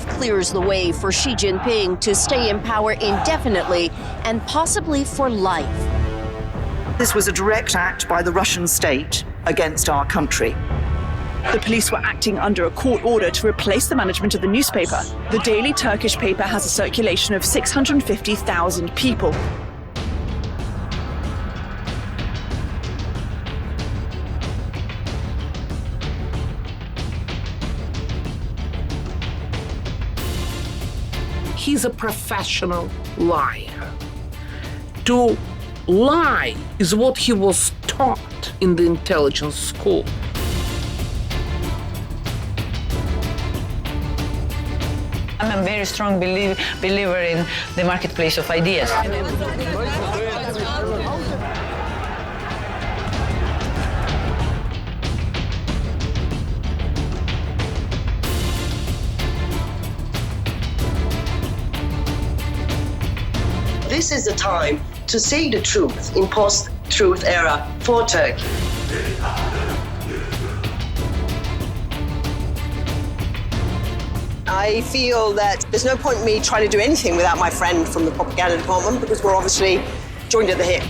clears the way for Xi Jinping to stay in power indefinitely and possibly for life. This was a direct act by the Russian state against our country. The police were acting under a court order to replace the management of the newspaper. The daily Turkish paper has a circulation of 650,000 people. He's a professional liar. To lie is what he was taught in the intelligence school. I'm a very strong believer in the marketplace of ideas. This is the time to say the truth in post-truth era for Turkey. I feel that there's no point in me trying to do anything without my friend from the propaganda department, because we're obviously joined at the hip.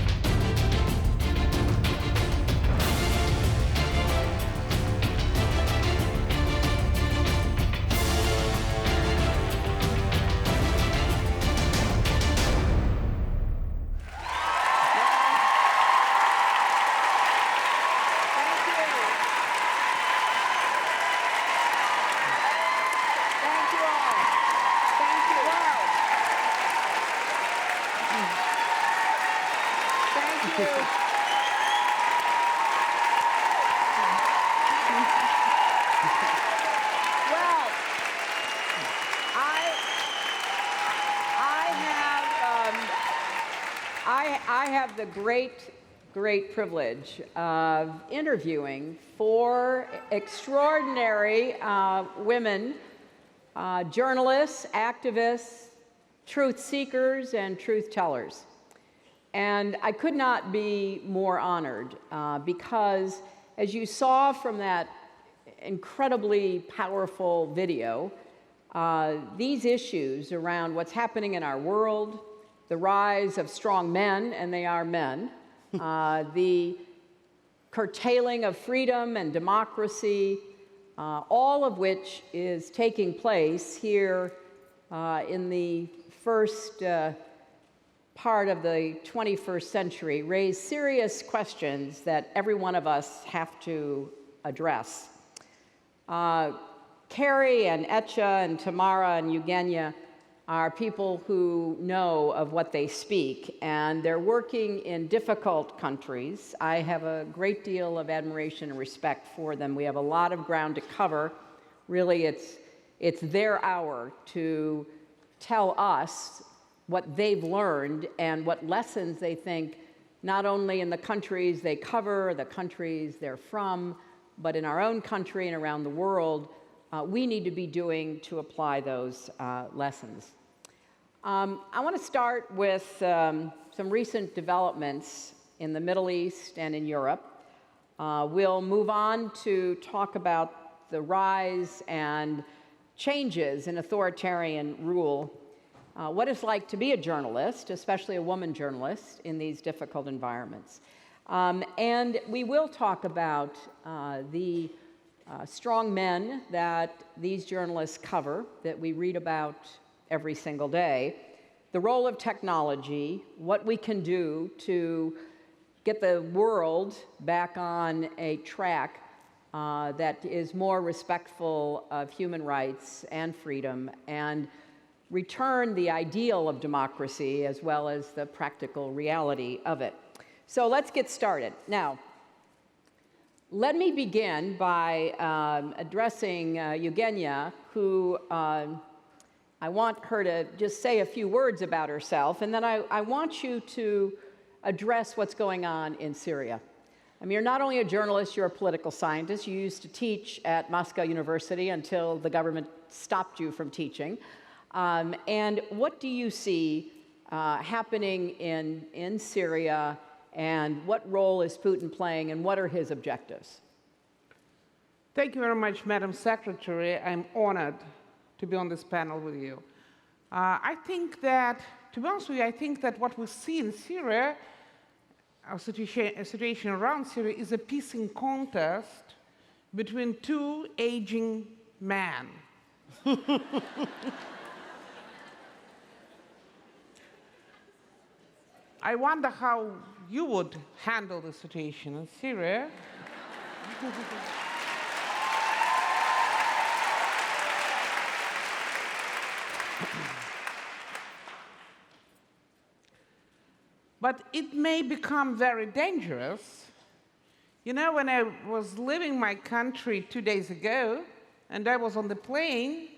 I have the great privilege of interviewing four extraordinary women, journalists, activists, truth seekers, and truth tellers. And I could not be more honored because, as you saw from that incredibly powerful video, these issues around what's happening in our world, the rise of strong men, and they are men, the curtailing of freedom and democracy, all of which is taking place here in the first part of the 21st century, raise serious questions that every one of us have to address. Carrie and Ece and Tamara and Yevgenia are people who know of what they speak, and they're working in difficult countries. I have a great deal of admiration and respect for them. We have a lot of ground to cover. Really, it's their hour to tell us what they've learned and what lessons they think, not only in the countries they cover, the countries they're from, but in our own country and around the world, we need to be doing to apply those lessons. I want to start with some recent developments in the Middle East and in Europe. We'll move on to talk about the rise and changes in authoritarian rule, what it's like to be a journalist, especially a woman journalist, in these difficult environments. And we will talk about the strong men that these journalists cover, that we read about every single day, the role of technology, what we can do to get the world back on a track that is more respectful of human rights and freedom, and return the ideal of democracy as well as the practical reality of it. So let's get started. Now, let me begin by addressing Yevgenia, who I want her to just say a few words about herself, and then I want you to address what's going on in Syria. I mean, you're not only a journalist, you're a political scientist. You used to teach at Moscow University until the government stopped you from teaching. And what do you see happening in Syria, and what role is Putin playing, and what are his objectives? Thank you very much, Madam Secretary. I'm honored to be on this panel with you. I think that, to be honest with you, I think that what we see in Syria, our situation around Syria, is a pissing contest between two aging men. I wonder how you would handle the situation in Syria. But it may become very dangerous. You know, when I was leaving my country 2 days ago, and I was on the plane,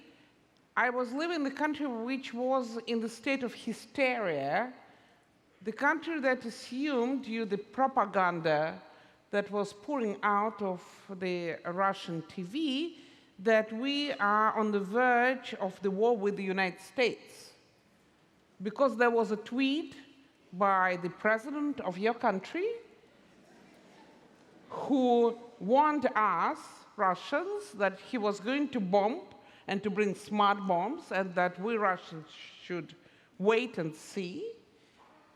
I was leaving the country which was in the state of hysteria, the country that assumed the propaganda that was pouring out of the Russian TV that we are on the verge of the war with the United States. Because there was a tweet by the president of your country who warned us, Russians, that he was going to bomb and to bring smart bombs and that we Russians should wait and see.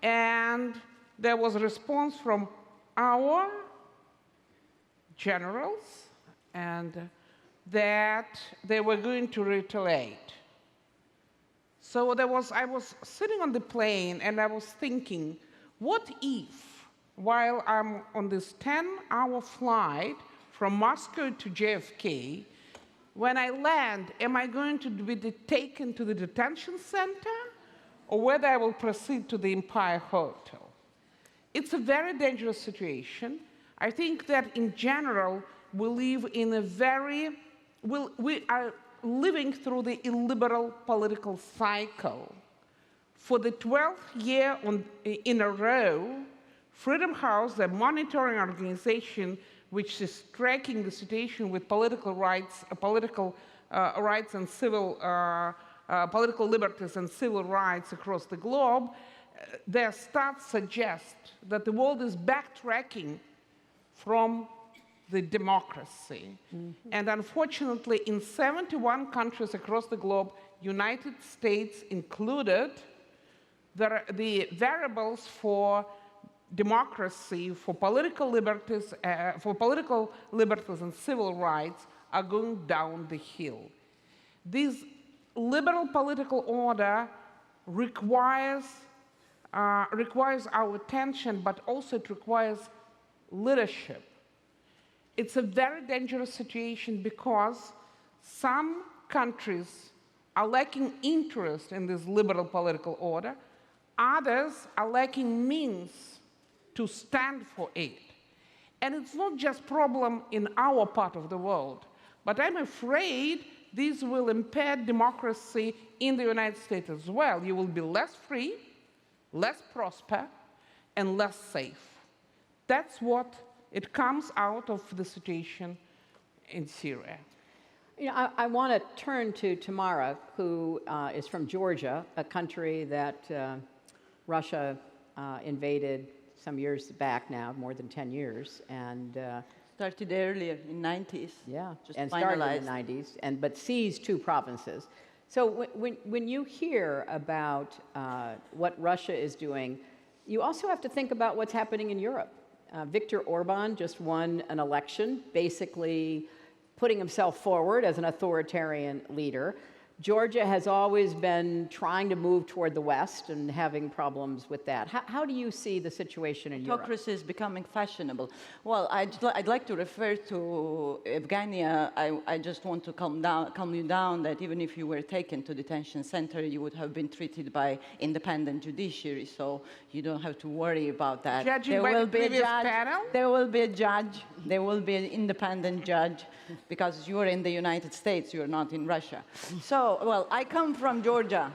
And there was a response from our generals and that they were going to retaliate. So I was sitting on the plane and I was thinking, what if, while I'm on this 10-hour flight from Moscow to JFK, when I land, am I going to be taken to the detention center or whether I will proceed to the Empire Hotel? It's a very dangerous situation. I think that in general, we live in a we are living through the illiberal political cycle. For the 12th year in a row, Freedom House, the monitoring organization which is tracking the situation with political rights and civil, political liberties and civil rights across the globe, their stats suggest that the world is backtracking from the democracy. Mm-hmm. And unfortunately, in 71 countries across the globe, United States included, the variables for democracy, for political liberties and civil rights are going down the hill. This liberal political order requires our attention, but also it requires leadership. It's a very dangerous situation because some countries are lacking interest in this liberal political order. Others are lacking means to stand for it. And it's not just a problem in our part of the world, but I'm afraid this will impair democracy in the United States as well. You will be less free, less prosper, and less safe. That's what it comes out of the situation in Syria. You know, I want to turn to Tamara, who is from Georgia, a country that Russia invaded some years back now, more than 10 years, and started earlier in the 90s. Yeah, just and finalized. Started in the 90s, but seized 2 provinces. So when you hear about what Russia is doing, you also have to think about what's happening in Europe. Viktor Orban just won an election, basically putting himself forward as an authoritarian leader. Georgia has always been trying to move toward the West and having problems with that. How do you see the situation in Europe? Autocracy is becoming fashionable. Well, I'd like to refer to Yevgenia. I just want to calm you down that even if you were taken to detention center, you would have been treated by independent judiciary, so you don't have to worry about that. Judging by the previous panel? There will be a judge. There will be an independent judge because you are in the United States. You are not in Russia. So, well, I come from Georgia.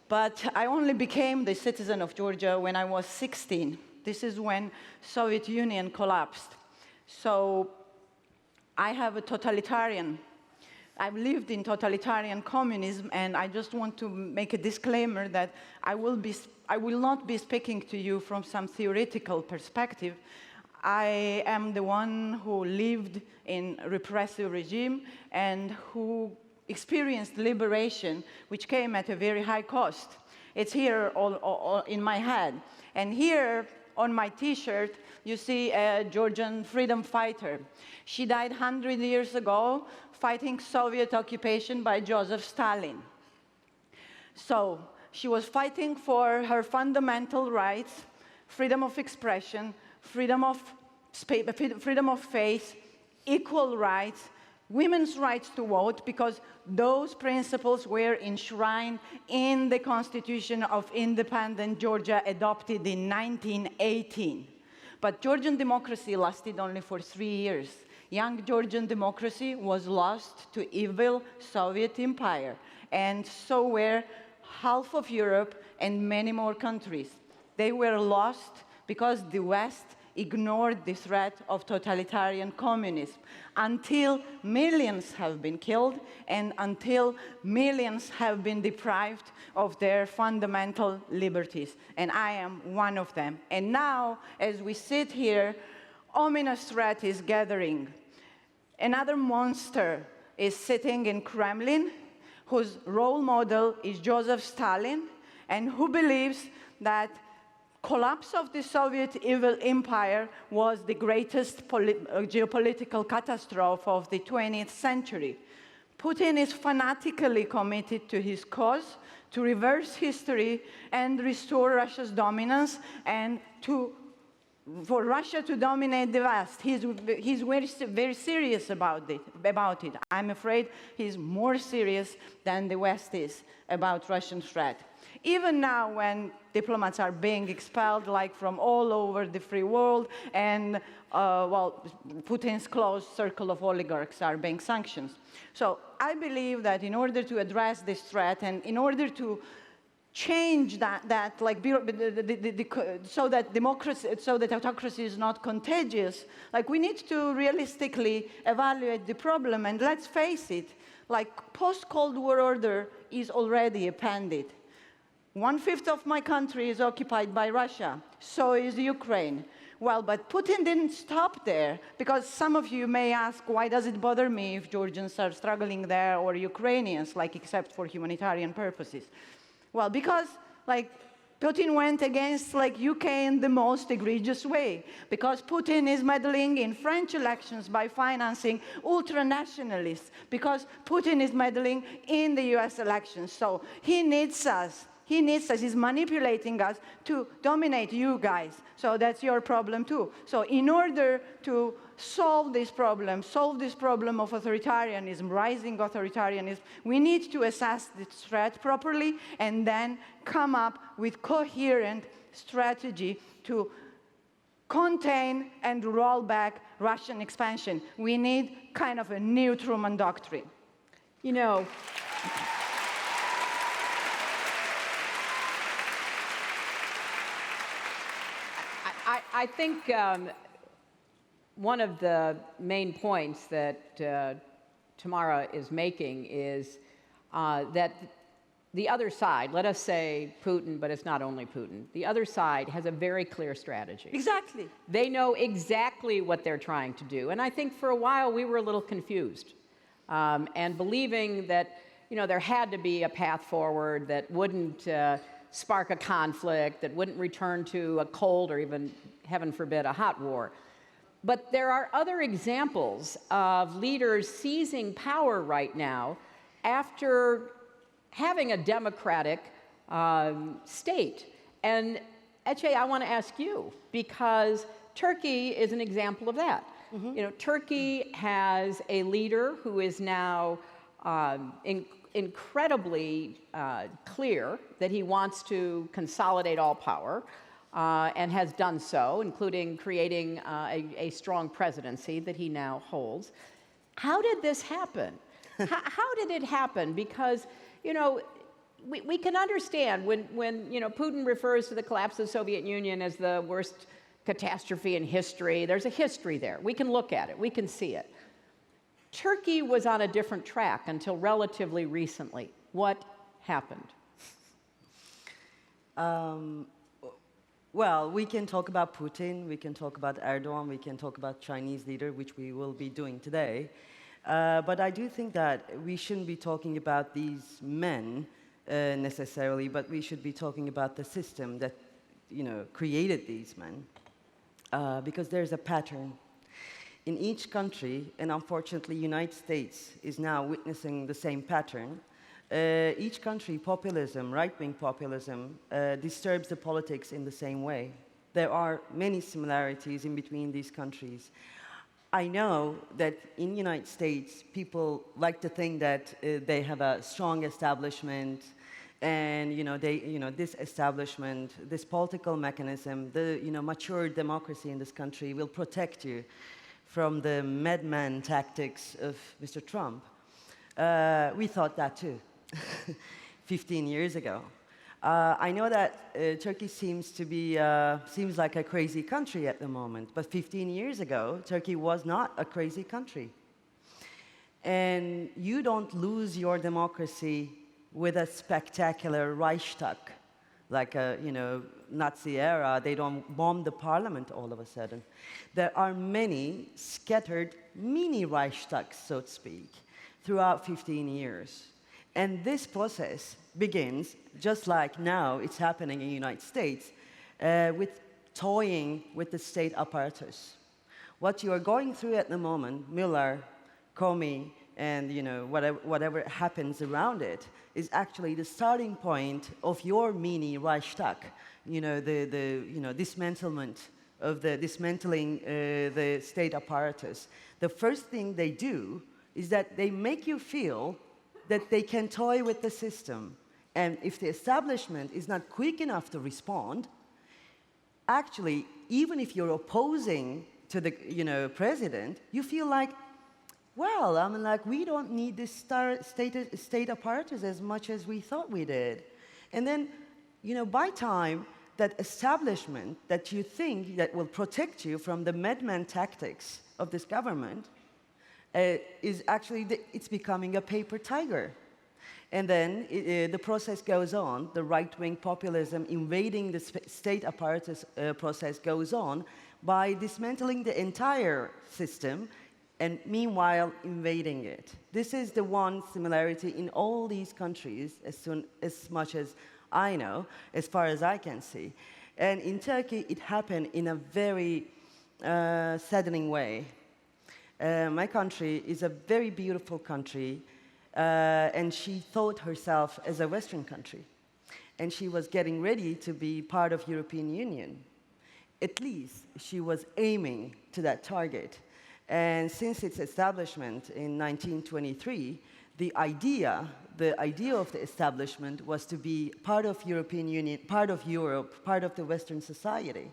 But I only became the citizen of Georgia when I was 16. This is when Soviet Union collapsed. So I have a totalitarian. I've lived in totalitarian communism, and I just want to make a disclaimer that I will not be speaking to you from some theoretical perspective. I am the one who lived in a repressive regime and who experienced liberation, which came at a very high cost. It's here all in my head. And here on my T-shirt, you see a Georgian freedom fighter. She died 100 years ago fighting Soviet occupation by Joseph Stalin. So she was fighting for her fundamental rights, freedom of expression, freedom of faith, equal rights, women's rights to vote, because those principles were enshrined in the Constitution of Independent Georgia adopted in 1918. But Georgian democracy lasted only for 3 years. Young Georgian democracy was lost to evil Soviet empire, and so were half of Europe and many more countries. They were lost because the West ignored the threat of totalitarian communism until millions have been killed and until millions have been deprived of their fundamental liberties. And I am one of them. And now, as we sit here, ominous threat is gathering. Another monster is sitting in Kremlin, whose role model is Joseph Stalin, and who believes that collapse of the Soviet evil empire was the greatest geopolitical catastrophe of the 20th century. Putin is fanatically committed to his cause, to reverse history and restore Russia's dominance, and for Russia to dominate the West. He's very serious about it. I'm afraid he's more serious than the West is about Russian threat. Even now, when diplomats are being expelled, like from all over the free world, and Putin's close circle of oligarchs are being sanctioned. So I believe that in order to address this threat and in order to change so that autocracy is not contagious, we need to realistically evaluate the problem. And let's face it, post-Cold War order is already appended. 1/5 of my country is occupied by Russia. So is Ukraine. Well, but Putin didn't stop there, because some of you may ask, why does it bother me if Georgians are struggling there or Ukrainians, except for humanitarian purposes? Well, because Putin went against UK in the most egregious way, because Putin is meddling in French elections by financing ultranationalists, because Putin is meddling in the US elections. So he needs us. He's manipulating us to dominate you guys. So that's your problem too. So in order to solve this problem of authoritarianism, rising authoritarianism, we need to assess the threat properly and then come up with coherent strategy to contain and roll back Russian expansion. We need kind of a new Truman doctrine. You know, I think one of the main points that Tamara is making is that the other side, let us say Putin, but it's not only Putin, the other side has a very clear strategy. Exactly. They know exactly what they're trying to do. And I think for a while we were a little confused and believing that, there had to be a path forward that wouldn't spark a conflict, that wouldn't return to a cold or even, heaven forbid, a hot war. But there are other examples of leaders seizing power right now after having a democratic state. And Ece, I want to ask you, because Turkey is an example of that. Mm-hmm. Turkey has a leader who is now incredibly clear that he wants to consolidate all power and has done so, including creating a strong presidency that he now holds. How did this happen? How did it happen? Because, we can understand when Putin refers to the collapse of the Soviet Union as the worst catastrophe in history. There's a history there. We can look at it. We can see it. Turkey was on a different track until relatively recently. What happened? Well, we can talk about Putin, we can talk about Erdogan, we can talk about Chinese leader, which we will be doing today. But I do think that we shouldn't be talking about these men necessarily, but we should be talking about the system that, created these men. Because there's a pattern. In each country, and unfortunately, United States is now witnessing the same pattern. Each country, populism, right-wing populism, disturbs the politics in the same way. There are many similarities in between these countries. I know that in the United States, people like to think that they have a strong establishment, and this establishment, this political mechanism, the mature democracy in this country will protect you from the madman tactics of Mr. Trump. We thought that too. 15 years ago. I know that Turkey seems like a crazy country at the moment, but 15 years ago, Turkey was not a crazy country. And you don't lose your democracy with a spectacular Reichstag, like a Nazi era. They don't bomb the parliament all of a sudden. There are many scattered mini Reichstags, so to speak, throughout 15 years. And this process begins, just like now it's happening in the United States, with toying with the state apparatus. What you are going through at the moment, Mueller, Comey, and whatever happens around it, is actually the starting point of your mini Reichstag. Dismantling the state apparatus. The first thing they do is that they make you feel that they can toy with the system. And if the establishment is not quick enough to respond, actually, even if you're opposing to the president, you feel like, well, we don't need this state apparatus as much as we thought we did. And then, by time that establishment that you think that will protect you from the madman tactics of this government is actually, it's becoming a paper tiger. And then the process goes on, the right-wing populism invading the state apparatus process goes on by dismantling the entire system and meanwhile invading it. This is the one similarity in all these countries, as much as I know, as far as I can see. And in Turkey, it happened in a very saddening way. My country is a very beautiful country, and she thought herself as a Western country. And she was getting ready to be part of European Union. At least she was aiming to that target. And since its establishment in 1923, the idea of the establishment was to be part of European Union, part of Europe, part of the Western society.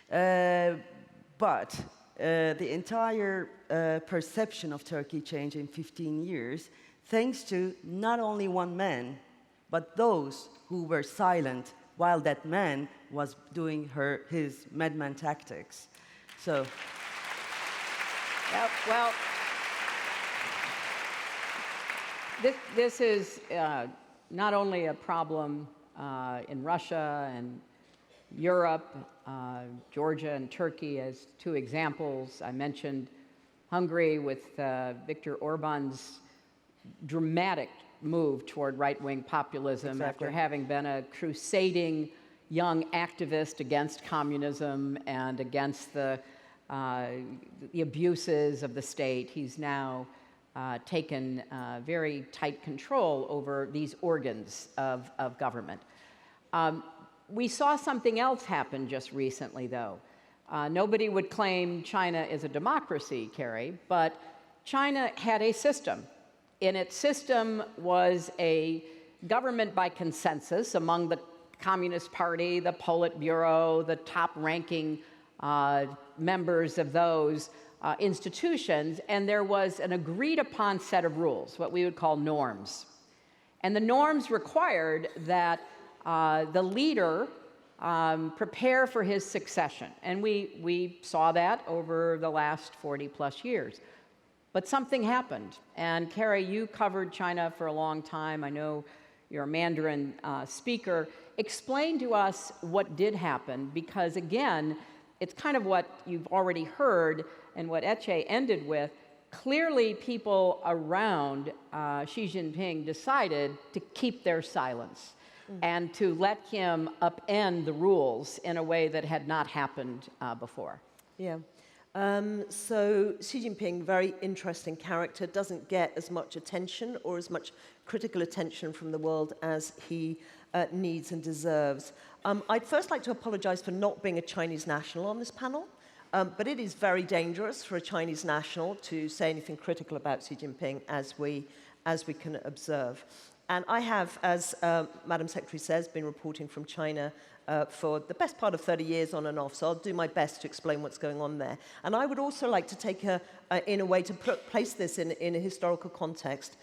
But the entire perception of Turkey changed in 15 years, thanks to not only one man, but those who were silent while that man was doing his madman tactics. So, well, this is not only a problem in Russia and Europe, Georgia and Turkey as two examples. I mentioned Hungary with Viktor Orban's dramatic move toward right-wing populism after having been a crusading young activist against communism and against the abuses of the state. He's now taken very tight control over these organs of government. We saw something else happen just recently, though. Nobody would claim China is a democracy, Carrie, but China had a system. And its system was a government by consensus among the Communist Party, the Politburo, the top-ranking members of those institutions, and there was an agreed-upon set of rules, what we would call norms. And the norms required that the leader prepare for his succession. And we saw that over the last 40-plus years. But something happened. And Carrie, you covered China for a long time. I know you're a Mandarin speaker. explain to us what did happen, because again, it's kind of what you've already heard and what Ece ended with. Clearly, people around Xi Jinping decided to keep their silence and to let him upend the rules in a way that had not happened before. Yeah. So Xi Jinping, very interesting character, doesn't get as much attention or as much critical attention from the world as he needs and deserves. I'd first like to apologize for not being a Chinese national on this panel, but it is very dangerous for a Chinese national to say anything critical about Xi Jinping, as we can observe. And I have, as Madam Secretary says, been reporting from China for the best part of 30 years on and off, so I'll do my best to explain what's going on there. And I would also like to take in a way to place this in a historical context.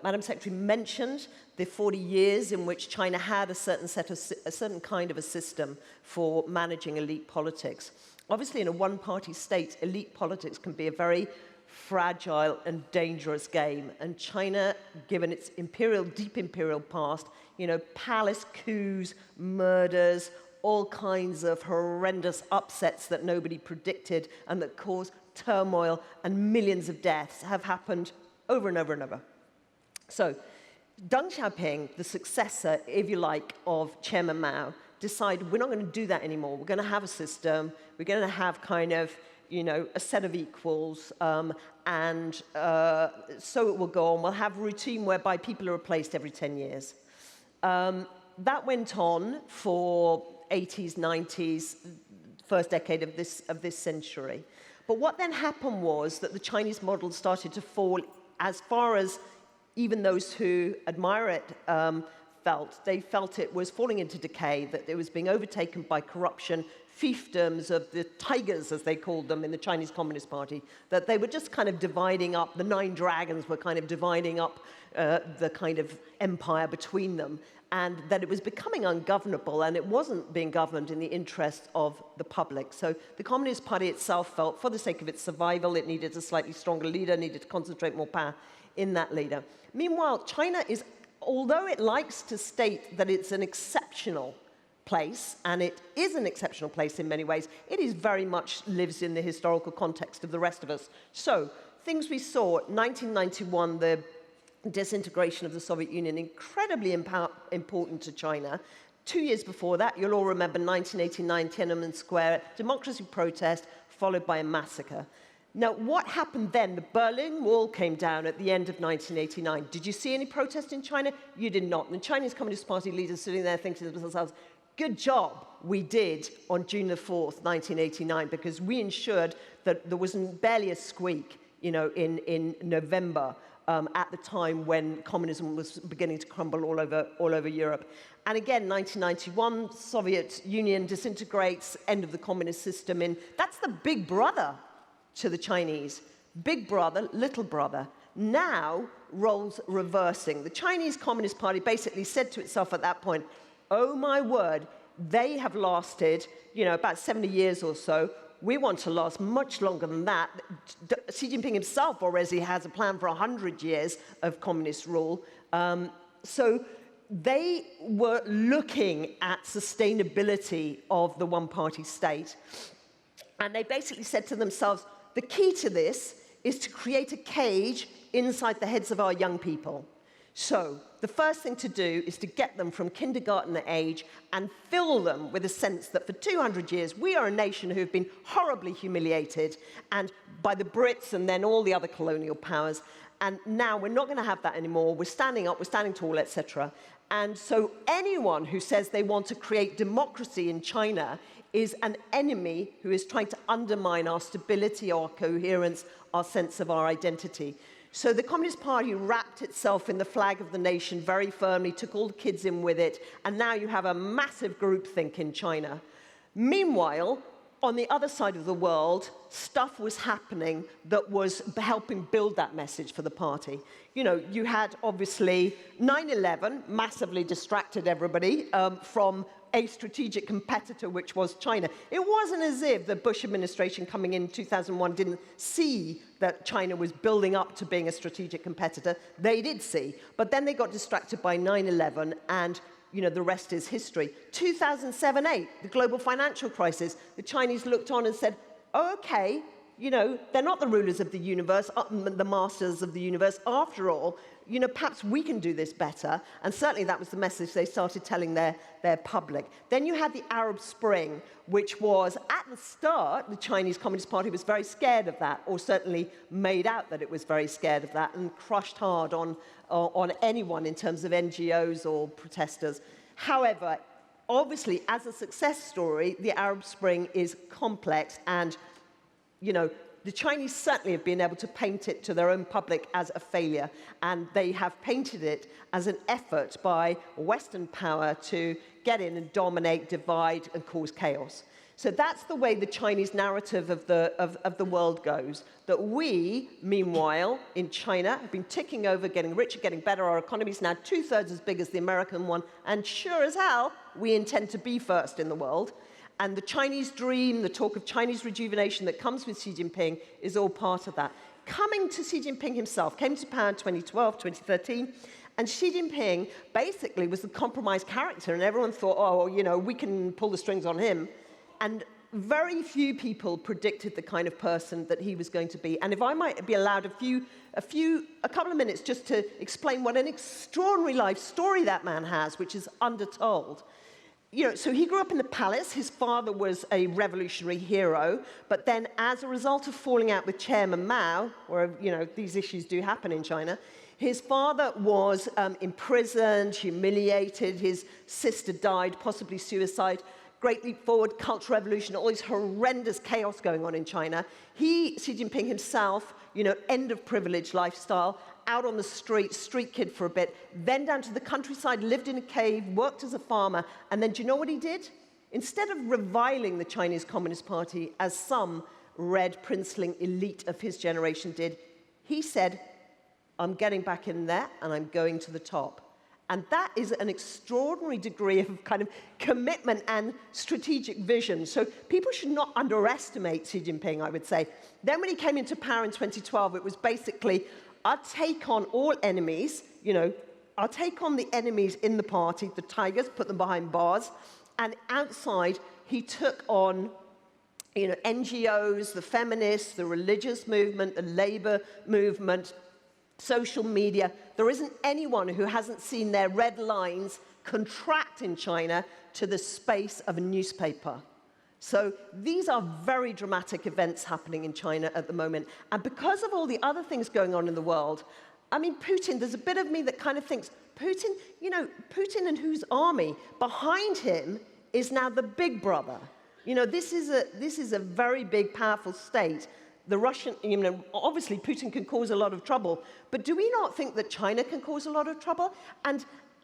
Madam Secretary mentioned the 40 years in which China had a certain kind of a system for managing elite politics. Obviously, in a one-party state, elite politics can be a very fragile and dangerous game. And China, given its deep imperial past, palace coups, murders, all kinds of horrendous upsets that nobody predicted and that caused turmoil and millions of deaths have happened over and over and over. So Deng Xiaoping, the successor, if you like, of Chairman Mao, decided we're not going to do that anymore. We're going to have a system. We're going to have kind of, a set of equals, and so it will go on. We'll have a routine whereby people are replaced every 10 years. That went on for 80s, 90s, first decade of this century. But what then happened was that the Chinese model started to fall as far as even those who admire it felt. They felt it was falling into decay, that it was being overtaken by corruption, fiefdoms of the tigers, as they called them in the Chinese Communist Party, that they were just kind of dividing up, the nine dragons were kind of dividing up the kind of empire between them, and that it was becoming ungovernable, and it wasn't being governed in the interest of the public. So the Communist Party itself felt, for the sake of its survival, it needed a slightly stronger leader, needed to concentrate more power in that leader. Meanwhile, China is, although it likes to state that it's an exceptional place, and it is an exceptional place in many ways, it is very much lives in the historical context of the rest of us. So, things we saw, 1991, the disintegration of the Soviet Union, incredibly important to China. 2 years before that, you'll all remember 1989, Tiananmen Square, democracy protest, followed by a massacre. Now, what happened then? The Berlin Wall came down at the end of 1989. Did you see any protest in China? You did not. And the Chinese Communist Party leaders sitting there thinking to themselves, good job we did on June the 4th, 1989, because we ensured that there was barely a squeak, in November, at the time when communism was beginning to crumble all over Europe. And again, 1991, Soviet Union disintegrates, end of the communist system. That's the big brother to the Chinese. Big brother, little brother. Now, roles reversing. The Chinese Communist Party basically said to itself at that point, oh my word, they have lasted, about 70 years or so. We want to last much longer than that. Xi Jinping himself already has a plan for 100 years of communist rule. So they were looking at sustainability of the one-party state. And they basically said to themselves, the key to this is to create a cage inside the heads of our young people. So the first thing to do is to get them from kindergarten age and fill them with a sense that for 200 years, we are a nation who have been horribly humiliated and by the Brits and then all the other colonial powers. And now we're not going to have that anymore. We're standing up, we're standing tall, etc. And so anyone who says they want to create democracy in China is an enemy who is trying to undermine our stability, our coherence, our sense of our identity. So the Communist Party wrapped itself in the flag of the nation very firmly, took all the kids in with it, and now you have a massive groupthink in China. Meanwhile, on the other side of the world, stuff was happening that was helping build that message for the party. You had, obviously, 9/11 massively distracted everybody from a strategic competitor, which was China. It wasn't as if the Bush administration coming in 2001 didn't see that China was building up to being a strategic competitor. They did see. But then they got distracted by 9/11, and the rest is history. 2007-8, the global financial crisis, the Chinese looked on and said, oh, okay, they're not the rulers of the universe, the masters of the universe. After all, perhaps we can do this better. And certainly that was the message they started telling their public. Then you had the Arab Spring, which was, at the start, the Chinese Communist Party was very scared of that, or certainly made out that it was very scared of that, and crushed hard on anyone in terms of NGOs or protesters. However, obviously, as a success story, the Arab Spring is complex, and the Chinese certainly have been able to paint it to their own public as a failure, and they have painted it as an effort by Western power to get in and dominate, divide, and cause chaos. So that's the way the Chinese narrative of the world goes, that we, meanwhile, in China, have been ticking over, getting richer, getting better. Our economy is now 2/3 as big as the American one, and sure as hell, we intend to be first in the world. And the Chinese dream, the talk of Chinese rejuvenation that comes with Xi Jinping is all part of that. Coming to Xi Jinping himself, came to power in 2012, 2013, and Xi Jinping basically was the compromise character, and everyone thought, oh, we can pull the strings on him. And very few people predicted the kind of person that he was going to be. And if I might be allowed a couple of minutes just to explain what an extraordinary life story that man has, which is undertold. So he grew up in the palace. His father was a revolutionary hero, but then as a result of falling out with Chairman Mao, or, these issues do happen in China, his father was imprisoned, humiliated, his sister died, possibly suicide. Great leap forward, Cultural Revolution, all this horrendous chaos going on in China. Xi Jinping himself, end of privilege lifestyle, out on the street kid for a bit, then down to the countryside, lived in a cave, worked as a farmer, and then do you know what he did? Instead of reviling the Chinese Communist Party, as some red princeling elite of his generation did, he said, I'm getting back in there and I'm going to the top. And that is an extraordinary degree of kind of commitment and strategic vision. So people should not underestimate Xi Jinping, I would say. Then when he came into power in 2012, it was basically, I'll take on all enemies, I'll take on the enemies in the party, the tigers, put them behind bars. And outside, he took on NGOs, the feminists, the religious movement, the labor movement, social media. There isn't anyone who hasn't seen their red lines contract in China to the space of a newspaper. So these are very dramatic events happening in China at the moment. And because of all the other things going on in the world, Putin, there's a bit of me that kind of thinks, Putin, Putin and whose army? Behind him is now the big brother. This is a very big, powerful state. The Russian, obviously Putin can cause a lot of trouble, but do we not think that China can cause a lot of trouble?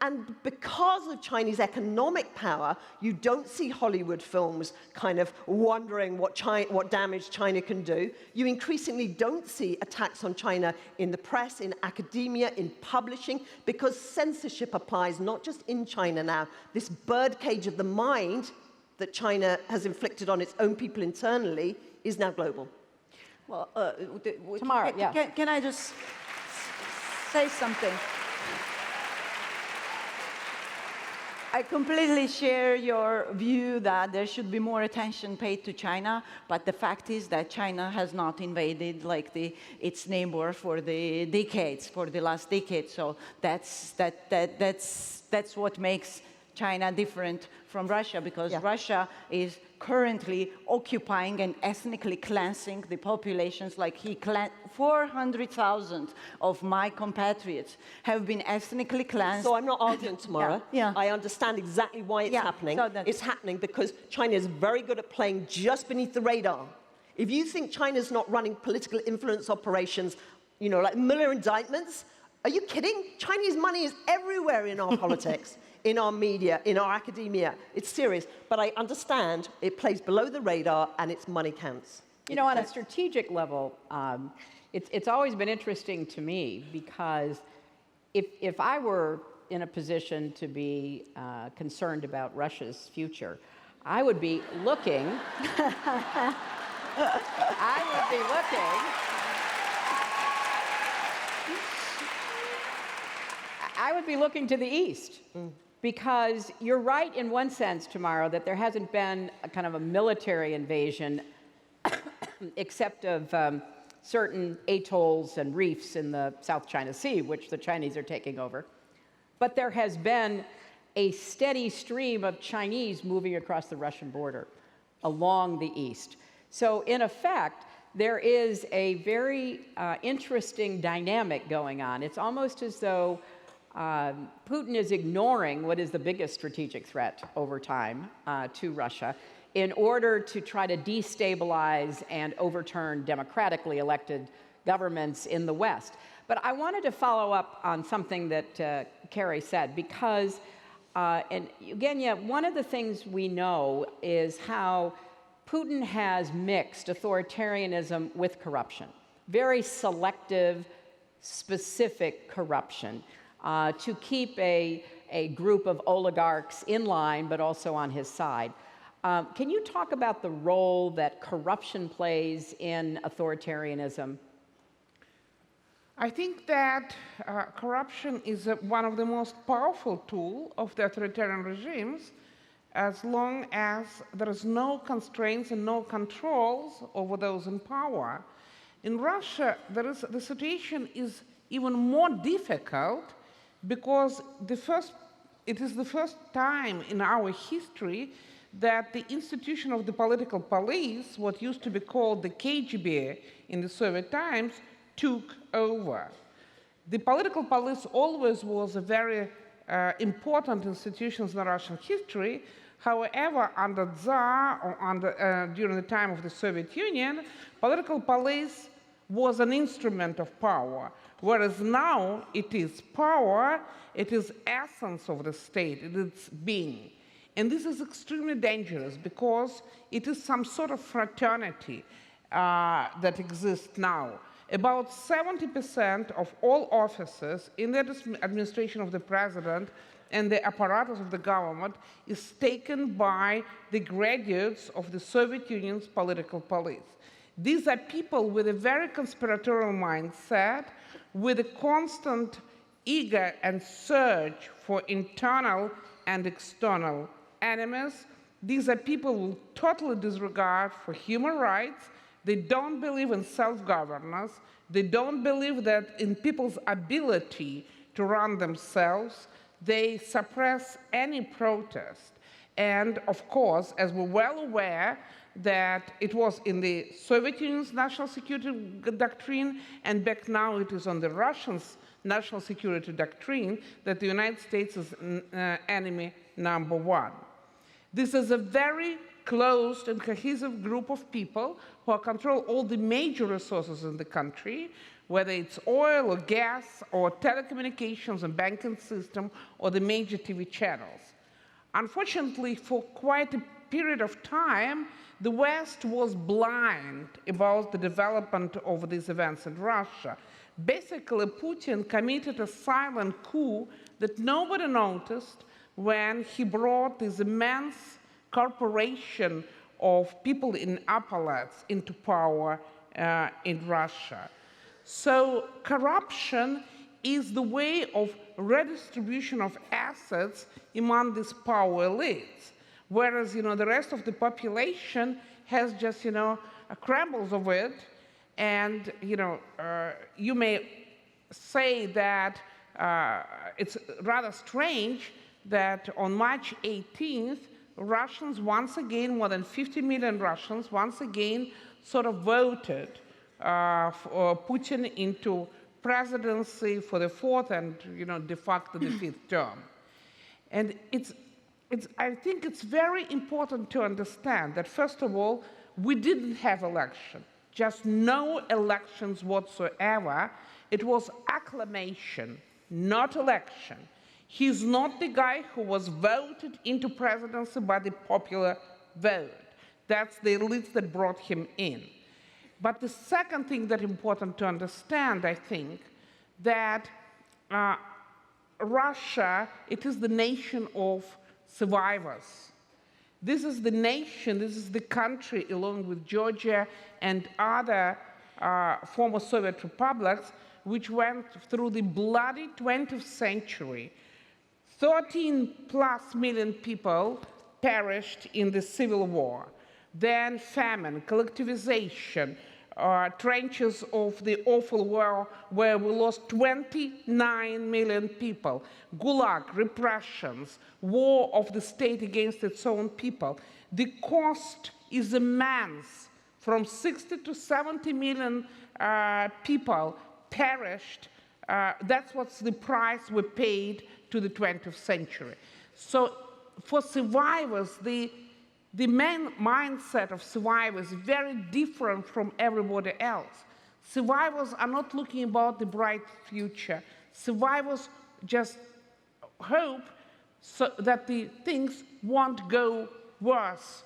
And because of Chinese economic power, you don't see Hollywood films kind of wondering what damage China can do. You increasingly don't see attacks on China in the press, in academia, in publishing, because censorship applies not just in China now. This birdcage of the mind that China has inflicted on its own people internally is now global. Well, Tamara, can I just say something? I completely share your view that there should be more attention paid to China, but the fact is that China has not invaded its neighbor for the last decade. So that's what makes China different from Russia, because Russia is currently occupying and ethnically cleansing the populations. 400,000 of my compatriots have been ethnically cleansed. So I'm not arguing, Tamara. Yeah. I understand exactly why it's happening. So it's happening because China is very good at playing just beneath the radar. If you think China's not running political influence operations, like Mueller indictments, are you kidding? Chinese money is everywhere in our politics. In our media, in our academia. It's serious. But I understand it plays below the radar and its money counts. On a strategic level, it's always been interesting to me, because if I were in a position to be concerned about Russia's future, I would be looking... I would be looking to the east. Because you're right in one sense, Tamara, that there hasn't been a kind of a military invasion except of certain atolls and reefs in the South China Sea, which the Chinese are taking over. But there has been a steady stream of Chinese moving across the Russian border along the east. So in effect, there is a very interesting dynamic going on. It's almost as though Putin is ignoring what is the biggest strategic threat over time to Russia in order to try to destabilize and overturn democratically elected governments in the West. But I wanted to follow up on something that Carrie said, because, and Yevgenia, one of the things we know is how Putin has mixed authoritarianism with corruption, very selective, specific corruption. To keep a group of oligarchs in line, but also on his side. Can you talk about the role that corruption plays in authoritarianism? I think that corruption is one of the most powerful tools of the authoritarian regimes, as long as there is no constraints and no controls over those in power. In Russia, the situation is even more difficult, because it is the first time in our history that the institution of the political police, what used to be called the KGB in the Soviet times, took over. The political police always was a very important institution in Russian history. However, under Tsar or during the time of the Soviet Union, political police was an instrument of power, whereas now it is power, it is essence of the state, it is being. And this is extremely dangerous because it is some sort of fraternity that exists now. About 70% of all offices in the administration of the president and the apparatus of the government is taken by the graduates of the Soviet Union's political police. These are people with a very conspiratorial mindset, with a constant eager and search for internal and external enemies. These are people with total disregard for human rights. They don't believe in self-governance. They don't believe that in people's ability to run themselves. They suppress any protest. And of course, as we're well aware, that it was in the Soviet Union's national security doctrine, and back now it is on the Russians' national security doctrine, that the United States is enemy number one. This is a very closed and cohesive group of people who control all the major resources in the country, whether it's oil or gas or telecommunications and banking system or the major TV channels. Unfortunately, for quite a period of time, the West was blind about the development of these events in Russia. Basically, Putin committed a silent coup that nobody noticed when he brought this immense corporation of people in appellats into power in Russia. So corruption is the way of redistribution of assets among these power elites. Whereas, the rest of the population has just, crumbles of it. And, you may say that it's rather strange that on March 18th, Russians once again, more than 50 million Russians, once again sort of voted for Putin into presidency for the fourth and, de facto the fifth term. And I think it's very important to understand that, first of all, we didn't have election, just no elections whatsoever. It was acclamation, not election. He's not the guy who was voted into presidency by the popular vote. That's the elites that brought him in. But the second thing that's important to understand, I think, that Russia, it is the nation of survivors. This is the nation, this is the country, along with Georgia and other former Soviet republics, which went through the bloody 20th century 13+ million people perished in the civil war. Then famine, collectivization, trenches of the awful war where we lost 29 million people, gulag, repressions, war of the state against its own people. The cost is immense. From 60 to 70 million people perished. That's what's the price we paid to the 20th century. So for survivors, the main mindset of survivors is very different from everybody else. Survivors are not looking about the bright future. Survivors just hope that the things won't go worse.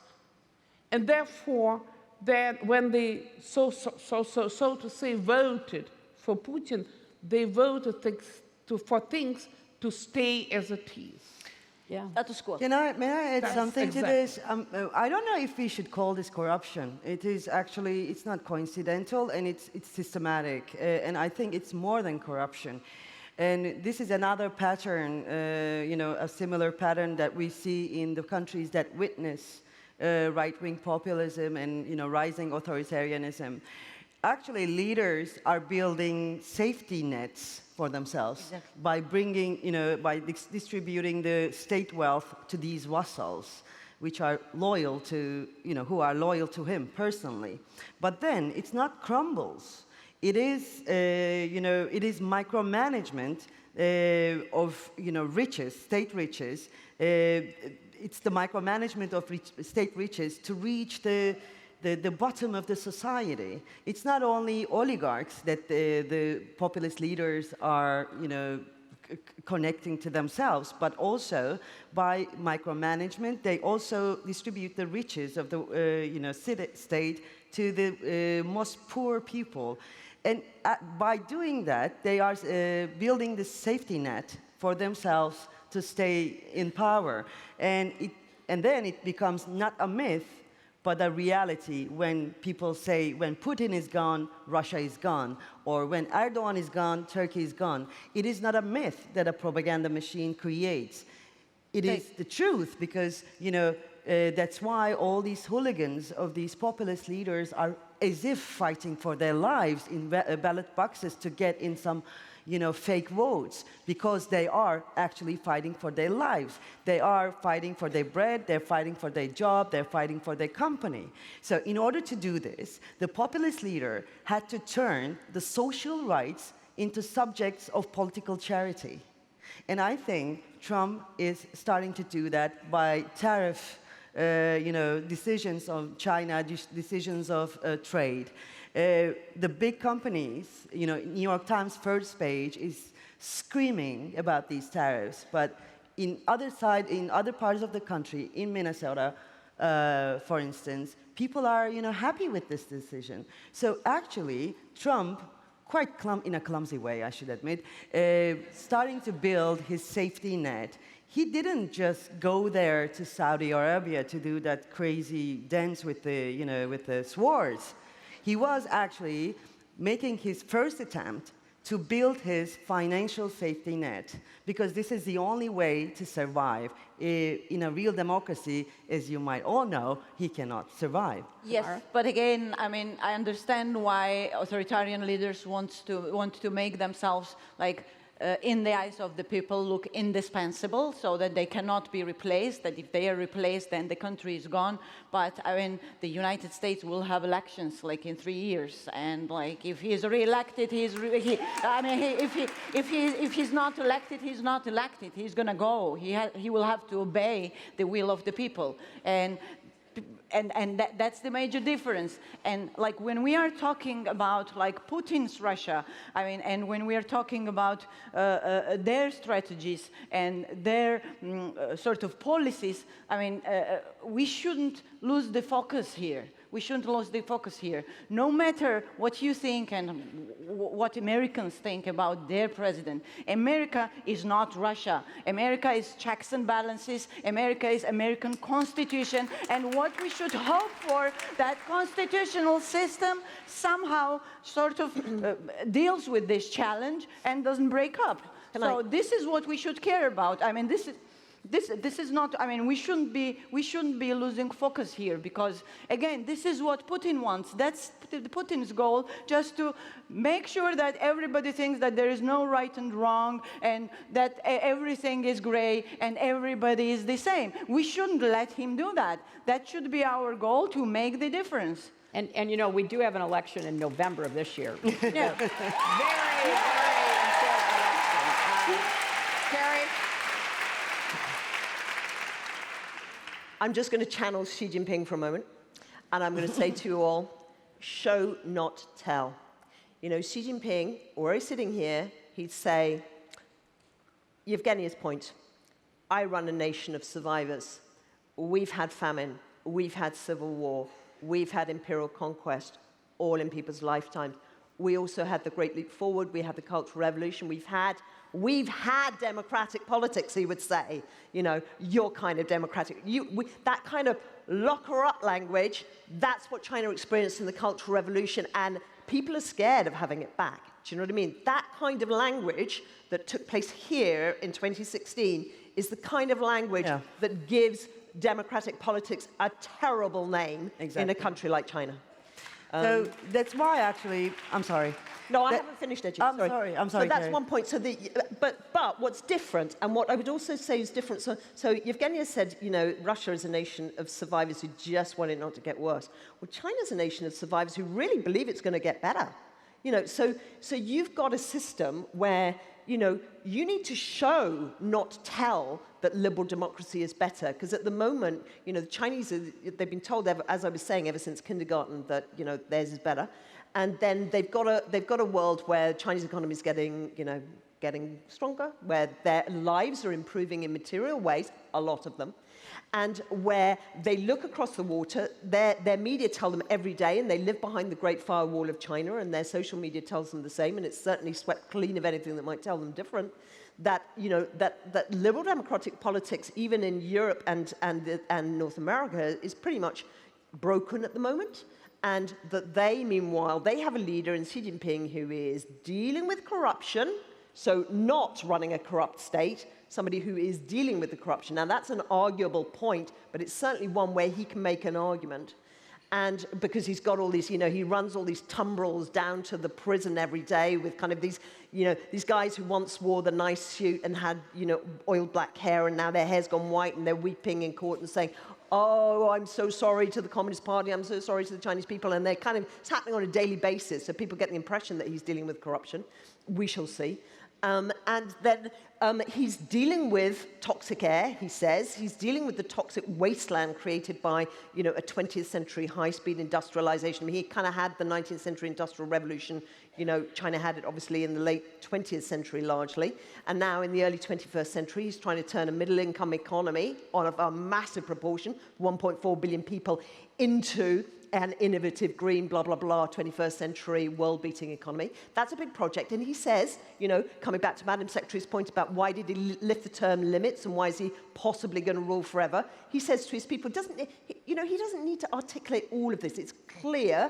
And therefore, then when they, so to say, voted for Putin, they voted for things to stay as it is. Yeah. May I add That's something exactly. to this? I don't know if we should call this corruption. It is actually, it's not coincidental and it's systematic. And I think it's more than corruption. And this is another pattern, a similar pattern that we see in the countries that witness right-wing populism and, rising authoritarianism. Actually, leaders are building safety nets for themselves by bringing, by distributing the state wealth to these vassals, which are loyal to, who are loyal to him personally. But then it's not crumbles. It is, it is micromanagement of, riches, state riches. It's the micromanagement of state riches to reach the bottom of the society. It's not only oligarchs that the populist leaders are, connecting to themselves, but also by micromanagement, they also distribute the riches of the, state to the most poor people. And by doing that, they are building the safety net for themselves to stay in power. And then it becomes not a myth, but a reality when people say, when Putin is gone, Russia is gone, or when Erdogan is gone, Turkey is gone. It is not a myth that a propaganda machine creates. It is the truth, because, that's why all these hooligans of these populist leaders are as if fighting for their lives in ballot boxes to get in some fake votes, because they are actually fighting for their lives. They are fighting for their bread, they're fighting for their job, they're fighting for their company. So in order to do this, the populist leader had to turn the social rights into subjects of political charity. And I think Trump is starting to do that by tariff decisions of China, decisions of trade. The big companies, New York Times first page is screaming about these tariffs, but in other parts of the country, in Minnesota, for instance, people are, happy with this decision. So actually, Trump, quite in a clumsy way, I should admit, starting to build his safety net. He didn't just go there to Saudi Arabia to do that crazy dance with the swords. He was actually making his first attempt to build his financial safety net, because this is the only way to survive. In a real democracy, as you might all know, he cannot survive. Yes, but again, I understand why authoritarian leaders want to make themselves in the eyes of the people look indispensable, so that they cannot be replaced, that if they are replaced, then the country is gone. But the United States will have elections in 3 years, and if he is re-elected, if he's not elected, he's not elected. He's gonna go. He will have to obey the will of the people. And that's the major difference. And when we are talking about Putin's Russia, and when we are talking about their strategies and their sort of policies, we shouldn't lose the focus here. We shouldn't lose the focus here. No matter what you think and what Americans think about their president, America is not Russia. America is checks and balances. America is American Constitution. And what we should hope for, that constitutional system somehow sort of deals with this challenge and doesn't break up. So this is what we should care about. I mean, this is not, I mean, we shouldn't be losing focus here, because, again, this is what Putin wants. That's Putin's goal, just to make sure that everybody thinks that there is no right and wrong, and that everything is gray, and everybody is the same. We shouldn't let him do that. That should be our goal, to make the difference. And you know, we do have an election in November of this year. Yeah. Very important election. Carrie? I'm just going to channel Xi Jinping for a moment, and I'm going to say to you all, show, not tell. You know, Xi Jinping, were he sitting here, he'd say, Yevgenia's point, I run a nation of survivors. We've had famine, we've had civil war, we've had imperial conquest, all in people's lifetimes. We also had the Great Leap Forward, we had the Cultural Revolution, we've had democratic politics, he would say. You know, your kind of democratic. That kind of lock-her-up language, that's what China experienced in the Cultural Revolution, and people are scared of having it back. Do you know what I mean? That kind of language that took place here in 2016 is the kind of language that gives democratic politics a terrible name in a country like China. So that's why, actually, I'm sorry. No, I haven't finished, Ece. I'm sorry. So that's Carrie. one point. So but what's different, and what I would also say is different, so Yevgenia said, you know, Russia is a nation of survivors who just want it not to get worse. Well, China's a nation of survivors who really believe it's going to get better. You know, so you've got a system where, you know, you need to show, not tell, that liberal democracy is better. Because at the moment, you know, the Chinese, they've been told, as I was saying, ever since kindergarten, that, you know, theirs is better. And then they've got a world where the Chinese economy is getting stronger, where their lives are improving in material ways, a lot of them, and where they look across the water, their media tell them every day, and they live behind the Great Firewall of China, and their social media tells them the same, and it's certainly swept clean of anything that might tell them different, that, you know, that liberal democratic politics, even in Europe and North America, is pretty much broken at the moment. And that they, meanwhile, they have a leader in Xi Jinping who is dealing with corruption, so not running a corrupt state, somebody who is dealing with the corruption. Now, that's an arguable point, but it's certainly one where he can make an argument. And because he's got all these, you know, he runs all these tumbrils down to the prison every day with kind of these, you know, these guys who once wore the nice suit and had, you know, oiled black hair, and now their hair's gone white, and they're weeping in court and saying, oh, I'm so sorry to the Communist Party, I'm so sorry to the Chinese people, and they're kind of, it's happening on a daily basis, so people get the impression that he's dealing with corruption. We shall see. And then he's dealing with toxic air, he says. He's dealing with the toxic wasteland created by, you know, a 20th century high-speed industrialization. I mean, he kind of had the 19th century industrial revolution. You know, China had it, obviously, in the late 20th century, largely. And now, in the early 21st century, he's trying to turn a middle-income economy on a massive proportion, 1.4 billion people, into an innovative, green, blah, blah, blah, 21st century, world-beating economy. That's a big project. And he says, you know, coming back to Madam Secretary's point about why did he lift the term limits and why is he possibly going to rule forever, he says to his people, he doesn't need to articulate all of this. It's clear,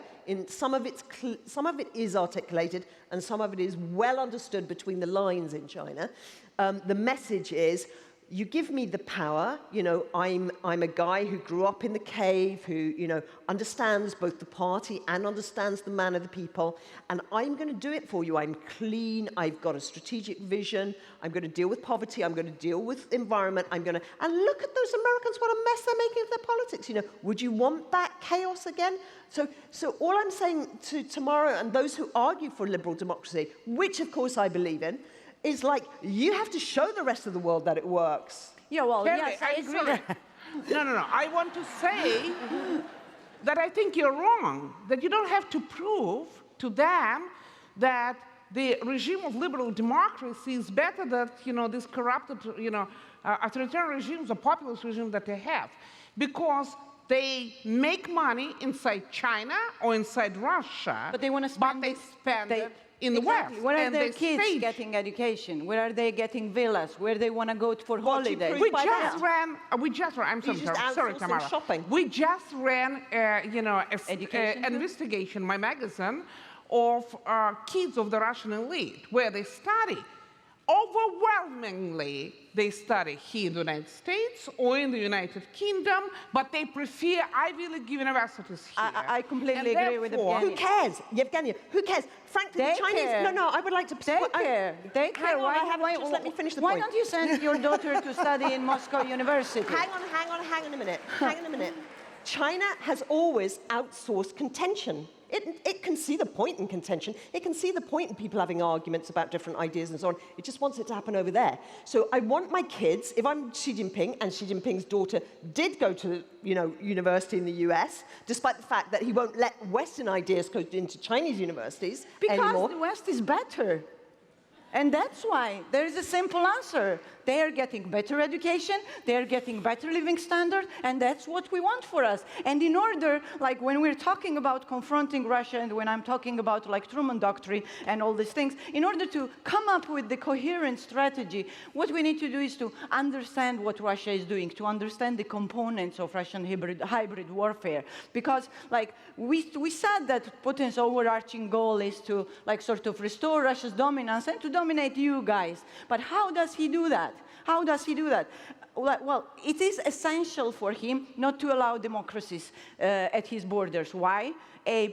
some of it is articulated, and some of it is well understood between the lines in China. The message is, you give me the power, you know, I'm a guy who grew up in the cave, who, you know, understands both the party and understands the man of the people, and I'm going to do it for you. I'm clean, I've got a strategic vision, I'm going to deal with poverty, I'm going to deal with environment, and look at those Americans, what a mess they're making of their politics, you know. Would you want that chaos again? So all I'm saying to Tamara and those who argue for liberal democracy, which of course I believe in, is like, you have to show the rest of the world that it works. Yeah, well, Carrie, yes, I agree. No. I want to say that I think you're wrong, that you don't have to prove to them that the regime of liberal democracy is better than, you know, this corrupted, you know, authoritarian regimes or populist regimes that they have. Because they make money inside China or inside Russia, but they want to spend, but they spend it in the exactly. West. Where are their kids getting education? Where are they getting villas? Where they want to go for holidays? We just ran. I'm sorry, Tamara. Shopping. We just ran, you know, an investigation, my magazine, of kids of the Russian elite, where they study Overwhelmingly, they study here in the United States or in the United Kingdom, but they prefer Ivy League universities here. I completely agree with Yevgenia. Who cares, Yevgenia? Who cares? Frankly, They the Chinese. care. No, I would like to. They care. They care. Just let me finish the why point. don't you send your daughter to study in Moscow University? Hang on a minute. China has always outsourced contention. It can see the point in contention. It can see the point in people having arguments about different ideas and so on. It just wants it to happen over there. So I want my kids, if I'm Xi Jinping, and Xi Jinping's daughter did go to, university in the US, despite the fact that he won't let Western ideas go into Chinese universities anymore. Because the West is better. And that's why there is a simple answer. They are getting better education, they are getting better living standard, and that's what we want for us. And in order, like when we're talking about confronting Russia and when I'm talking about like Truman Doctrine and all these things, in order to come up with the coherent strategy, what we need to do is to understand what Russia is doing, to understand the components of Russian hybrid warfare. Because like we said that Putin's overarching goal is to like sort of restore Russia's dominance and to dominate you guys. But how does he do that? How does he do that? Well, it is essential for him not to allow democracies at his borders. Why?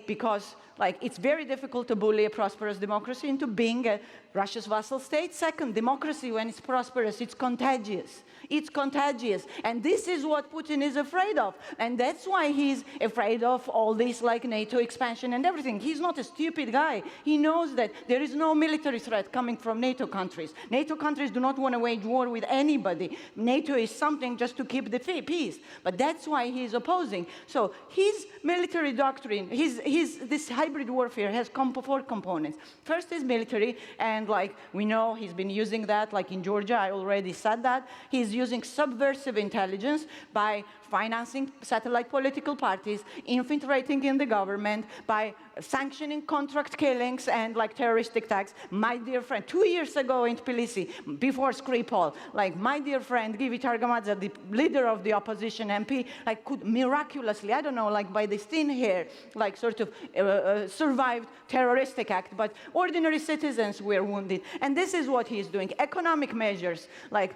Because like it's very difficult to bully a prosperous democracy into being Russia's vassal state. Second, democracy, when it's prosperous, it's contagious. It's contagious. And this is what Putin is afraid of. And that's why he's afraid of all this like NATO expansion and everything. He's not a stupid guy. He knows that there is no military threat coming from NATO countries. NATO countries do not want to wage war with anybody. NATO is something just to keep the peace. But that's why he's opposing. So his military doctrine, this hybrid warfare has four components. First is military, and like we know he's been using that, like in Georgia, I already said that. He's using subversive intelligence by financing satellite political parties, infiltrating in the government, by sanctioning contract killings and like terroristic attacks. My dear friend, 2 years ago in Tbilisi, before Skripal, like my dear friend Givi Targamadze, the leader of the opposition MP, like could miraculously, I don't know, like by this thin hair, like sort of survived terroristic act, but ordinary citizens were wounded. And this is what he's doing. Economic measures, like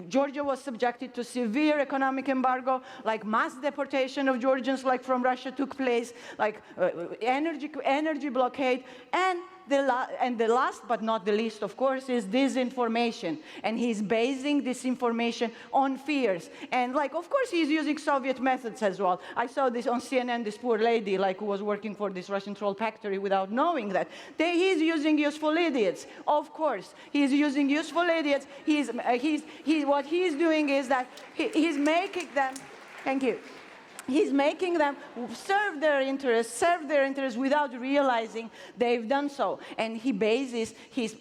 Georgia was subjected to severe economic embargo, like mass deportation of Georgians like from Russia took place, like energy blockade, and the last but not the least, of course, is disinformation. And he's basing disinformation on fears. And like, of course, he's using Soviet methods as well. I saw this on CNN, this poor lady, like, who was working for this Russian troll factory without knowing that. He's using useful idiots. Of course, he's using useful idiots. What he's doing is that he's making them, thank you. He's making them serve their interests without realizing they've done so. And he bases his